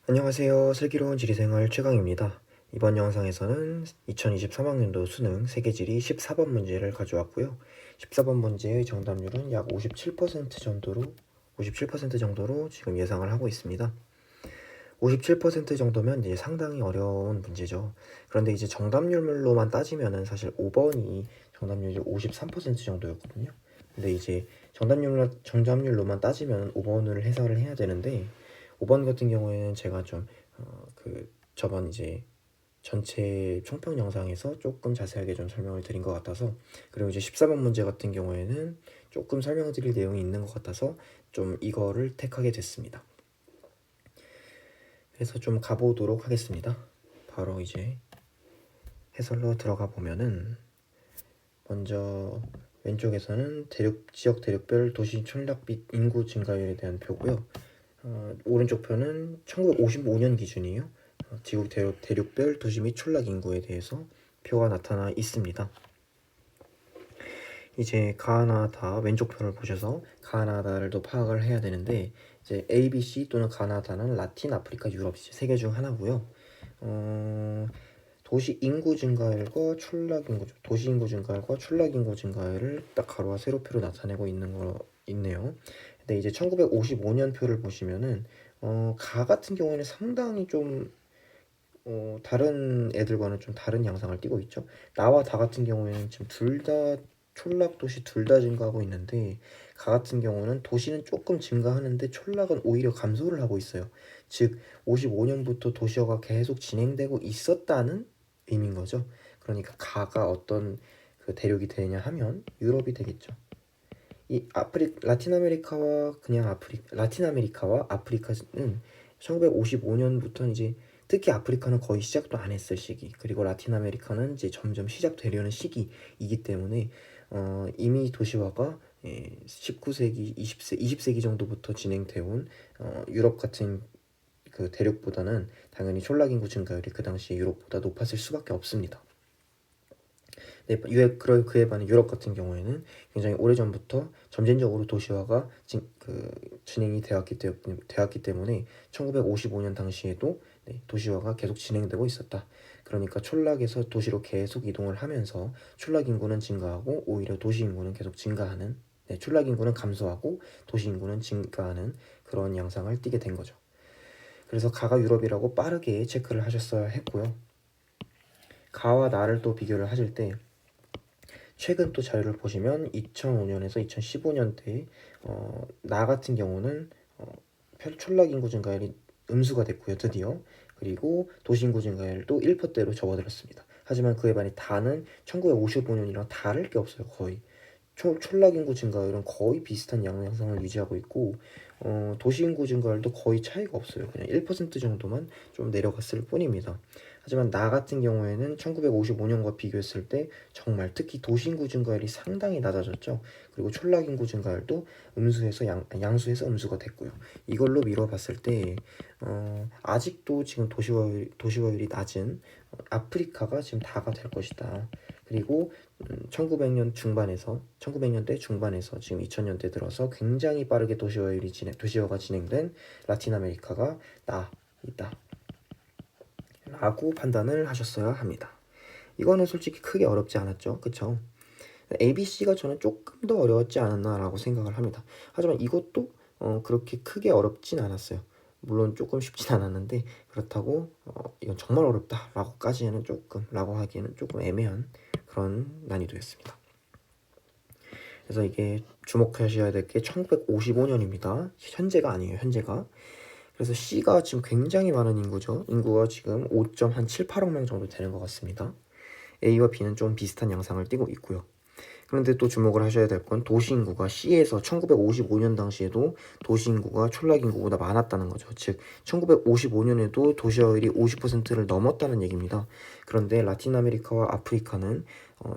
안녕하세요. 슬기로운 지리생활 최강입니다. 이번 영상에서는 2023학년도 수능 세계지리 14번 문제를 가져왔고요. 14번 문제의 정답률은 약 57% 정도로 지금 예상을 하고 있습니다. 57% 정도면 이제 상당히 어려운 문제죠. 그런데 이제 정답률로만 따지면은 사실 5번이 정답률이 53% 정도였거든요. 근데 이제 정답률로만 따지면 5번을 해설을 해야 되는데 5번 같은 경우에는 제가 좀 저번 이제 전체 총평 영상에서 조금 자세하게 좀 설명을 드린 것 같아서, 그리고 이제 14번 문제 같은 경우에는 조금 설명드릴 내용이 있는 것 같아서 좀 이거를 택하게 됐습니다. 그래서 좀 가보도록 하겠습니다. 바로 이제 해설로 들어가 보면은 먼저 왼쪽에서는 지역 대륙별 도시 촌락 및 인구 증가율에 대한 표고요. 오른쪽 표는 1955년 기준이에요. 지구 대륙별 도시 및 촌락 인구에 대해서 표가 나타나 있습니다. 이제 가나다 왼쪽 표를 보셔서 가나다를 또 파악을 해야 되는데, 이제 ABC 또는 가나다는 라틴, 아프리카, 유럽 세 개 중 하나고요. 도시 인구 증가율과 도시 인구 증가율과 촌락 인구 증가율을 딱 가로와 세로표로 나타내고 있네요. 근데 이제 1955년 표를 보시면은 가 같은 경우에는 상당히 좀 다른 애들과는 좀 다른 양상을 띠고 있죠. 나와 다 같은 경우에는 지금 둘 다 촌락 도시 둘 다 증가하고 있는데, 가 같은 경우는 도시는 조금 증가하는데 촌락은 오히려 감소를 하고 있어요. 즉 55년부터 도시화가 계속 진행되고 있었다는 의미인 거죠. 그러니까 가가 어떤 그 대륙이 되냐 하면 유럽이 되겠죠. 라틴 아메리카와 아프리카는 1955년부터 이제 특히 아프리카는 거의 시작도 안 했을 시기, 그리고 라틴 아메리카는 이제 점점 시작되려는 시기이기 때문에 이미 도시화가 19세기, 20세기 정도부터 진행되어 온 유럽 같은 그 대륙보다는 당연히 촌락인구 증가율이 그 당시에 유럽보다 높았을 수밖에 없습니다. 네, 그에 반해 유럽 같은 경우에는 굉장히 오래전부터 점진적으로 도시화가 진행이 되었기 때문에 1955년 당시에도 도시화가 계속 진행되고 있었다. 그러니까 촌락에서 도시로 계속 이동을 하면서 촌락 인구는 증가하고 오히려 도시 인구는 계속 증가하는, 촌락 인구는 감소하고 도시 인구는 증가하는 그런 양상을 띠게 된 거죠. 그래서 가가 유럽이라고 빠르게 체크를 하셨어야 했고요. 가와 나를 또 비교를 하실 때 최근 또 자료를 보시면 2005년에서 2015년대 나 같은 경우는 촌락 인구 증가율이 음수가 됐고요, 드디어. 그리고 도시 인구 증가율도 1%대로 접어들었습니다. 하지만 그에 반해 다는 1955년이랑 다를 게 없어요, 거의. 촌락 인구 증가율은 거의 비슷한 양상을 유지하고 있고, 도시 인구 증가율도 거의 차이가 없어요. 그냥 1% 정도만 좀 내려갔을 뿐입니다. 하지만 나 같은 경우에는 1955년과 비교했을 때 정말 특히 도시 인구 증가율이 상당히 낮아졌죠. 그리고 촌락 인구 증가율도 양수에서 음수가 됐고요. 이걸로 미뤄봤을 때 아직도 지금 도시화율이 낮은 아프리카가 지금 다가 될 것이다. 그리고 1900년대 중반에서 지금 2000년대 들어서 굉장히 빠르게 도시화가 진행된 라틴 아메리카가 있다 라고 판단을 하셨어야 합니다. 이거는 솔직히 크게 어렵지 않았죠, 그쵸? ABC가 저는 조금 더 어려웠지 않았나 라고 생각을 합니다. 하지만 이것도 그렇게 크게 어렵진 않았어요. 물론 조금 쉽진 않았는데, 그렇다고 이건 정말 어렵다 라고 하기에는 조금 애매한 그런 난이도였습니다. 그래서 이게 주목하셔야 될 게 1955년입니다. 현재가 아니에요, 현재가. 그래서 C가 지금 굉장히 많은 인구죠. 인구가 지금 5.78억 명 정도 되는 것 같습니다. A와 B는 좀 비슷한 양상을 띠고 있고요. 그런데 또 주목을 하셔야 될 건 도시 인구가 C에서 1955년 당시에도 도시 인구가 촌락 인구보다 많았다는 거죠. 즉 1955년에도 도시화율이 50%를 넘었다는 얘기입니다. 그런데 라틴 아메리카와 아프리카는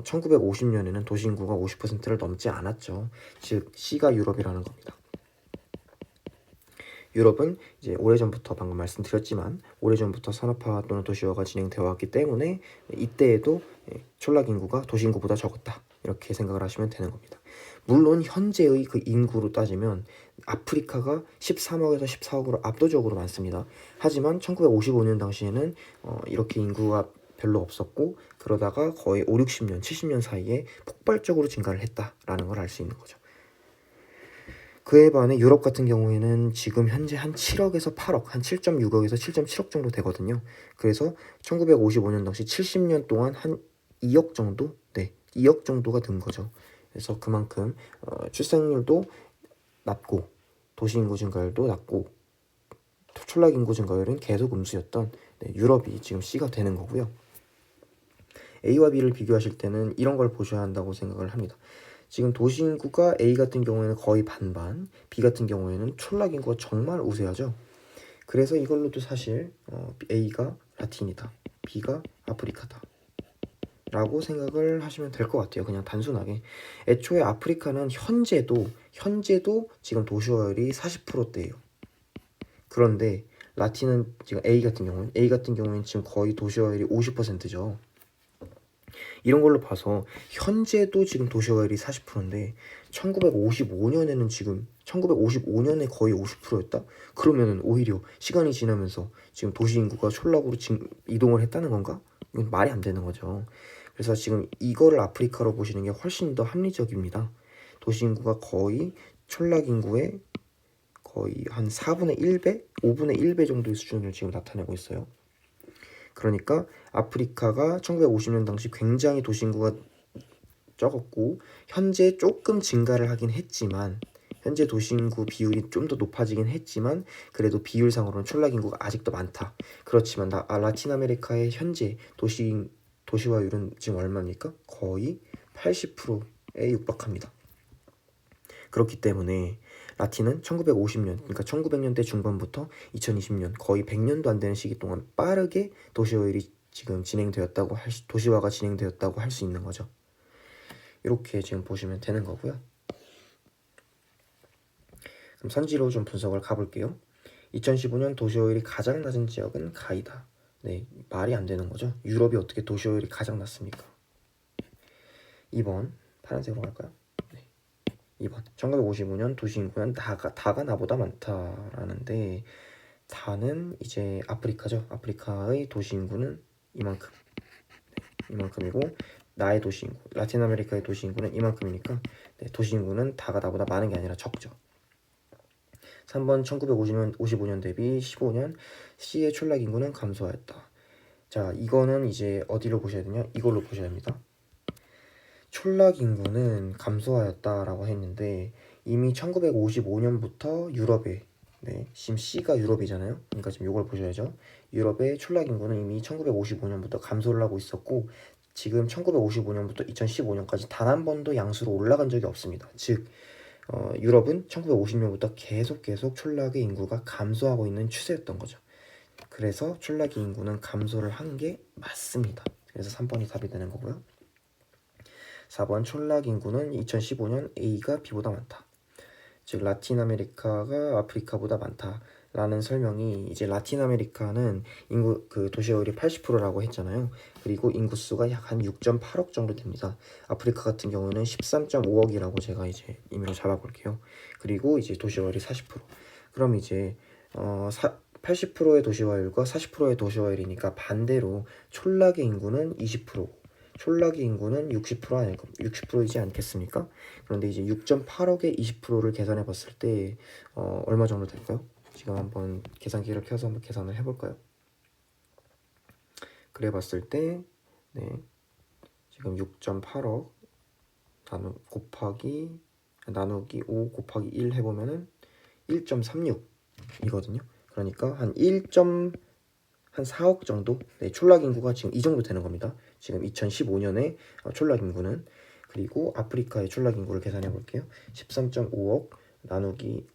1950년에는 도시 인구가 50%를 넘지 않았죠. 즉 C가 유럽이라는 겁니다. 유럽은 이제 오래전부터 방금 말씀드렸지만 오래전부터 산업화 또는 도시화가 진행되어 왔기 때문에 이때에도 촌락 인구가 도시 인구보다 적었다, 이렇게 생각을 하시면 되는 겁니다. 물론 현재의 그 인구로 따지면 아프리카가 13억에서 14억으로 압도적으로 많습니다. 하지만 1955년 당시에는 이렇게 인구가 별로 없었고 그러다가 거의 5, 60년, 70년 사이에 폭발적으로 증가를 했다라는 걸 알 수 있는 거죠. 그에 반해 유럽 같은 경우에는 지금 현재 한 7억에서 8억, 한 7.6억에서 7.7억 정도 되거든요. 그래서 1955년 당시 70년 동안 한 2억 정도? 네, 2억 정도가 든 거죠. 그래서 그만큼 출생률도 낮고 도시 인구 증가율도 낮고 촌락 인구 증가율은 계속 음수였던 유럽이 지금 C가 되는 거고요. A와 B를 비교하실 때는 이런 걸 보셔야 한다고 생각을 합니다. 지금 도시 인구가 A 같은 경우에는 거의 반반, B 같은 경우에는 촌락 인구가 정말 우세하죠. 그래서 이걸로도 사실 A가 라틴이다, B가 아프리카다 라고 생각을 하시면 될 것 같아요. 그냥 단순하게. 애초에 아프리카는 현재도 지금 도시화율이 40%대예요. 그런데 라틴은 지금 A 같은 경우는 지금 거의 도시화율이 50%죠. 이런 걸로 봐서 현재도 지금 도시화율이 40%인데 1955년에 거의 50%였다? 그러면은 오히려 시간이 지나면서 지금 도시 인구가 촌락으로 이동을 했다는 건가? 이건 말이 안 되는 거죠. 그래서 지금 이거를 아프리카로 보시는 게 훨씬 더 합리적입니다. 도시 인구가 거의 촌락 인구의 거의 한 4분의 1배, 5분의 1배 정도의 수준을 지금 나타내고 있어요. 그러니까 아프리카가 1950년 당시 굉장히 도시 인구가 적었고 현재 조금 증가를 하긴 했지만 현재 도시 인구 비율이 좀 더 높아지긴 했지만 그래도 비율상으로는 촌락 인구가 아직도 많다. 그렇지만 라틴 아메리카의 현재 도시화율은 지금 얼마입니까? 거의 80%에 육박합니다. 그렇기 때문에 라틴은 1950년, 그러니까 1900년대 중반부터 2020년 거의 100년도 안 되는 시기 동안 빠르게 도시화율이 지금 도시화가 진행되었다고 할 수 있는 거죠. 이렇게 지금 보시면 되는 거고요. 그럼 선지로 좀 분석을 가볼게요. 2015년 도시화율이 가장 낮은 지역은 가이다. 네, 말이 안 되는 거죠. 유럽이 어떻게 도시화율이 가장 낮습니까? 2번, 파란색으로 갈까요? 2번 1955년 도시 인구는 다가 나보다 많다라는데 다는 이제 아프리카죠. 아프리카의 도시 인구는 이만큼이고 나의 도시 인구, 라틴 아메리카의 도시 인구는 이만큼이니까 도시 인구는 다가 나보다 많은 게 아니라 적죠. 3번 1955년 대비 15년 C의 촌락 인구는 감소하였다. 자, 이거는 이제 어디로 보셔야 되냐? 이걸로 보셔야 합니다. 촌락 인구는 감소하였다라고 했는데 이미 1955년부터 유럽에 지금 C가 유럽이잖아요. 그러니까 지금 이걸 보셔야죠. 유럽의 촌락 인구는 이미 1955년부터 감소를 하고 있었고 지금 1955년부터 2015년까지 단 한 번도 양수로 올라간 적이 없습니다. 즉 유럽은 1950년부터 계속 촌락의 인구가 감소하고 있는 추세였던 거죠. 그래서 촌락의 인구는 감소를 한 게 맞습니다. 그래서 3번이 답이 되는 거고요. 4번 촌락 인구는 2015년 A가 B보다 많다. 즉 라틴 아메리카가 아프리카보다 많다라는 설명이 이제 라틴 아메리카는 인구 도시화율이 80%라고 했잖아요. 그리고 인구수가 약 한 6.8억 정도 됩니다. 아프리카 같은 경우는 13.5억이라고 제가 이제 임의로 잡아볼게요. 그리고 이제 도시화율이 40%. 그럼 이제 80%의 도시화율과 40%의 도시화율이니까 반대로 촌락의 인구는 20%고 촌락의 인구는 60%이지 않겠습니까? 그런데 이제 6.8억의 20%를 계산해 봤을 때 얼마 정도 될까요? 지금 한번 계산기를 켜서 한번 계산을 해볼까요? 그래 봤을 때 지금 6.8억 나누기 5 곱하기 1 해보면은 1.36이거든요. 그러니까 한 4억 정도? 촌락 인구가 지금 이 정도 되는 겁니다. 지금 2015년에 촌락 인구는. 그리고 아프리카의 촌락 인구를 계산해 볼게요. 13.5억 나누기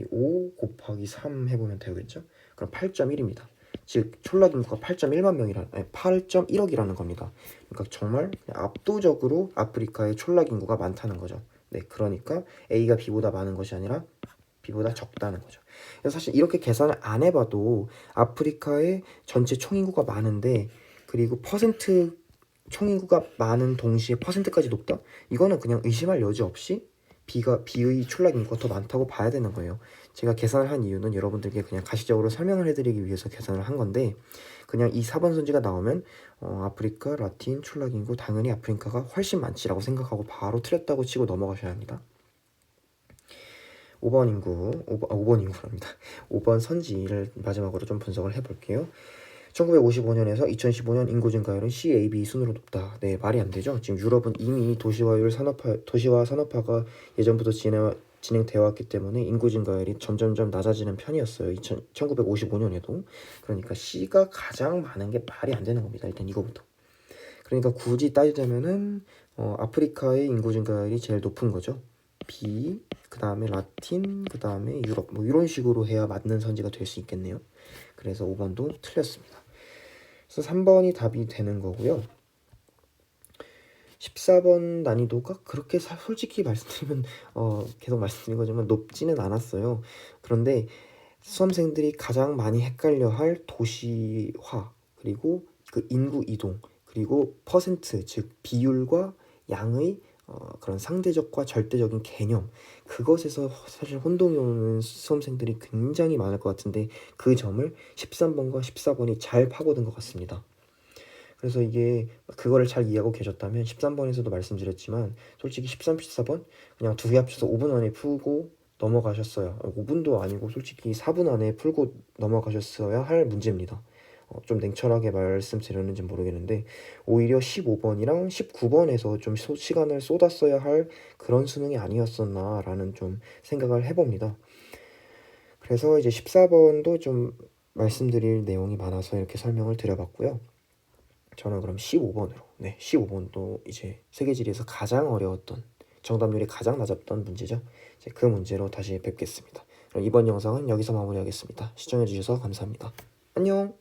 5 곱하기 3 해보면 되겠죠? 그럼 8.1입니다. 즉 촌락 인구가 8.1억이라는 겁니다. 그러니까 정말 압도적으로 아프리카의 촌락 인구가 많다는 거죠. 그러니까 A가 B보다 많은 것이 아니라 B보다 적다는 거죠. 그래서 사실 이렇게 계산을 안 해봐도 아프리카의 전체 총인구가 많은데 그리고 총인구가 많은 동시에 퍼센트까지 높다? 이거는 그냥 의심할 여지 없이 B의 출락 인구가 더 많다고 봐야 되는 거예요. 제가 계산을 한 이유는 여러분들께 그냥 가시적으로 설명을 해드리기 위해서 계산을 한 건데, 그냥 이 4번 선지가 나오면 아프리카, 라틴, 출락 인구 당연히 아프리카가 훨씬 많지라고 생각하고 바로 틀렸다고 치고 넘어가셔야 합니다. 5번 인구랍니다. 5번 선지를 마지막으로 좀 분석을 해볼게요. 1955년에서 2015년 인구 증가율은 CAB 순으로 높다. 네, 말이 안 되죠. 지금 유럽은 이미 도시화 산업화가 예전부터 진행되어 왔기 때문에 인구 증가율이 점점점 낮아지는 편이었어요. 1955년에도. 그러니까 C가 가장 많은 게 말이 안 되는 겁니다. 일단 이거부터. 그러니까 굳이 따지자면은 아프리카의 인구 증가율이 제일 높은 거죠. B, 그 다음에 라틴, 그 다음에 유럽, 뭐 이런 식으로 해야 맞는 선지가 될 수 있겠네요. 그래서 5번도 틀렸습니다. 그래서 3번이 답이 되는 거고요. 14번 난이도가 그렇게 솔직히 말씀드리면 계속 말씀드린 거지만 높지는 않았어요. 그런데 수험생들이 가장 많이 헷갈려할 도시화, 그리고 그 인구 이동, 그리고 퍼센트, 즉 비율과 양의 그런 상대적과 절대적인 개념, 그것에서 사실 혼동이 오는 수험생들이 굉장히 많을 것 같은데, 그 점을 13번과 14번이 잘 파고든 것 같습니다. 그래서 이게 그거를 잘 이해하고 계셨다면 13번에서도 말씀드렸지만 솔직히 13, 14번 그냥 두 개 합쳐서 5분 안에 풀고 넘어가셨어요. 5분도 아니고 솔직히 4분 안에 풀고 넘어가셨어야 할 문제입니다. 좀 냉철하게 말씀드렸는지 모르겠는데 오히려 15번이랑 19번에서 좀 시간을 쏟았어야 할 그런 수능이 아니었었나라는 좀 생각을 해봅니다. 그래서 이제 14번도 좀 말씀드릴 내용이 많아서 이렇게 설명을 드려봤고요. 저는 그럼 15번으로, 15번도 이제 세계지리에서 가장 어려웠던, 정답률이 가장 낮았던 문제죠. 이제 그 문제로 다시 뵙겠습니다. 그럼 이번 영상은 여기서 마무리하겠습니다. 시청해주셔서 감사합니다. 안녕!